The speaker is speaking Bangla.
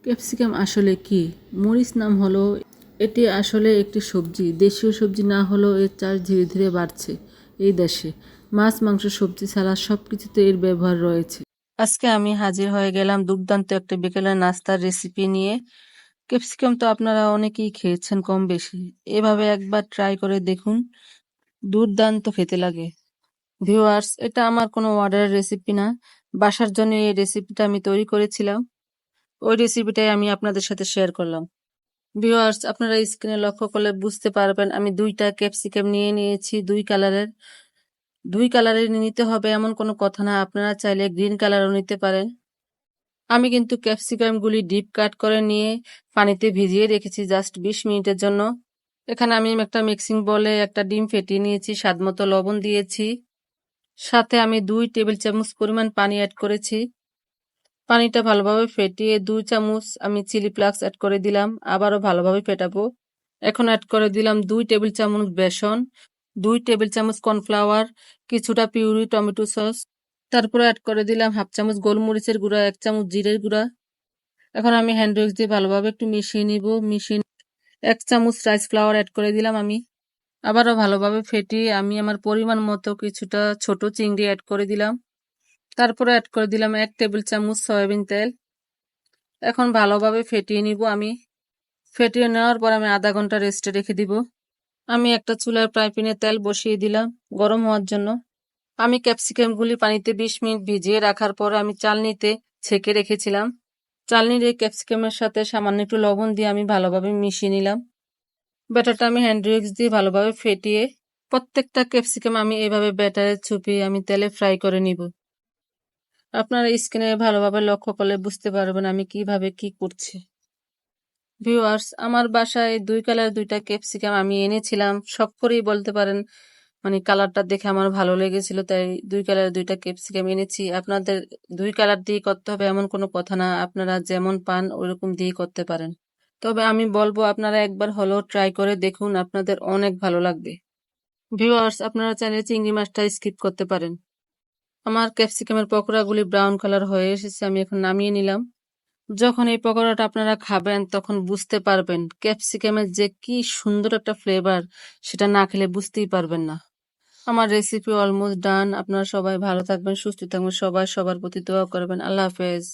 ক্যাপসিকাম আসলে কি? মরিচ নাম হলো, এটি আসলে একটি সবজি। দেশীয় সবজি না হলেও এর চাষ ধীরে ধীরে বাড়ছে এই দেশে। মাছ, মাংস, সবজি, সালাদ সব কিছুতে এর ব্যবহার রয়েছে। আজকে আমি হাজির হয়ে গেলাম দুর্দান্ত একটা বিকেলের নাস্তার রেসিপি নিয়ে। ক্যাপসিকাম তো আপনারা অনেকেই খেয়েছেন কম বেশি। এভাবে একবার ট্রাই করে দেখুন, দুর্দান্ত খেতে লাগে। ভিউয়ার্স, এটা আমার কোনো অর্ডারের রেসিপি না। বাসার জন্য এই রেসিপিটা আমি তৈরি করেছিলাম। ওই রেসিপিটাই আমি আপনাদের সাথে শেয়ার করলাম। ভিউয়ার্স, আপনারা স্ক্রিনে লক্ষ্য করলে বুঝতে পারবেন আমি ২টা ক্যাপসিকাম নিয়ে নিয়েছি ২ কালারের। ২ কালারের নিতে হবে এমন কোনো কথা না, আপনারা চাইলে গ্রিন কালারও নিতে পারেন। আমি কিন্তু ক্যাপসিকামগুলি ডিপ কাট করে নিয়ে পানিতে ভিজিয়ে রেখেছি জাস্ট ২০ মিনিটের জন্য। এখানে আমি একটা মিক্সিং বোলে একটা ডিম ফেটিয়ে নিয়েছি, স্বাদমতো লবণ দিয়েছি। সাথে আমি ২ টেবিল চামচ পরিমাণ পানি অ্যাড করেছি। পানিটা ভালোভাবে ফেটিয়ে ২ চামচ আমি চিলি ফ্লেক্স অ্যাড করে দিলাম। আবারও ভালোভাবে ফেটাবো। এখন অ্যাড করে দিলাম ২ টেবিল চামচ বেসন, ২ টেবিল চামচ কর্নফ্লাওয়ার, কিছুটা পিউরি টমেটো সস। তারপরে অ্যাড করে দিলাম ১/২ চামচ গোলমরিচের গুঁড়া, ১ চামচ জিরের গুঁড়া। এখন আমি হ্যান্ড উইক্স দিয়ে ভালোভাবে একটু মিশিয়ে নিব। ১ চামচ রাইস ফ্লাওয়ার অ্যাড করে দিলাম আমি। আবারও ভালোভাবে ফেটিয়ে আমি আমার পরিমাণ মতো কিছুটা ছোট চিংড়ি অ্যাড করে দিলাম। তারপরে অ্যাড করে দিলাম ১ টেবিল চামচ সয়াবিন তেল। এখন ভালোভাবে ফেটিয়ে নিব আমি। ফেটিয়ে নেওয়ার পর আমি ০.৫ ঘন্টা রেস্টে রেখে দিব। আমি একটা চুলার ফ্রাই প্যানে তেল বসিয়ে দিলাম গরম হওয়ার জন্য। আমি ক্যাপসিকামগুলি পানিতে ২০ মিনিট ভিজিয়ে রাখার পর আমি চালনিতে ছেঁকে রেখেছিলাম। চালনির এই ক্যাপসিকামের সাথে সামান্য একটু লবণ দিয়ে আমি ভালোভাবে মিশিয়ে নিলাম। ব্যাটারটা আমি হ্যান্ড উইক্স দিয়ে ভালোভাবে ফেটিয়ে প্রত্যেকটা ক্যাপসিকাম আমি এভাবে ব্যাটারে চুপিয়ে আমি তেলে ফ্রাই করে নিব। আপনারা স্ক্রিনে ভালোভাবে লক্ষ্য করলে বুঝতে পারবেন আমি কিভাবে কি করছি। ভিউয়ার্স, আমার বাসায় ২ কালারের ২টা ক্যাপসিকাম আমি এনেছিলাম। শখ করেই বলতে পারেন, মানে কালারটা দেখে আমার ভালো লেগেছিল তাই ২ কালারের ২টা ক্যাপসিকাম এনেছি। আপনাদের ২ কালার দিয়ে করতে হবে এমন কোনো কথা না, আপনারা যেমন পান ওইরকম দিয়ে করতে পারেন। তবে আমি বলবো আপনারা একবার হলেও ট্রাই করে দেখুন, আপনাদের অনেক ভালো লাগবে। ভিউয়ার্স, আপনারা চাইলে চিংড়ি মাছটা স্কিপ করতে পারেন। আমার ক্যাপসিকামের পকোড়াগুলি ব্রাউন কালার হয়ে এসেছে, আমি এখন নামিয়ে নিলাম। যখন এই পকোড়াটা আপনারা খাবেন তখন বুঝতে পারবেন ক্যাপসিকামের যে কি সুন্দর একটা ফ্লেভার, সেটা না খেলে বুঝতেই পারবেন না। আমার রেসিপি অলমোস্ট ডান। আপনারা সবাই ভালো থাকবেন, সুস্থ থাকবেন, সবাই সবার প্রতি দোয়া করবেন। আল্লাহ হাফেজ।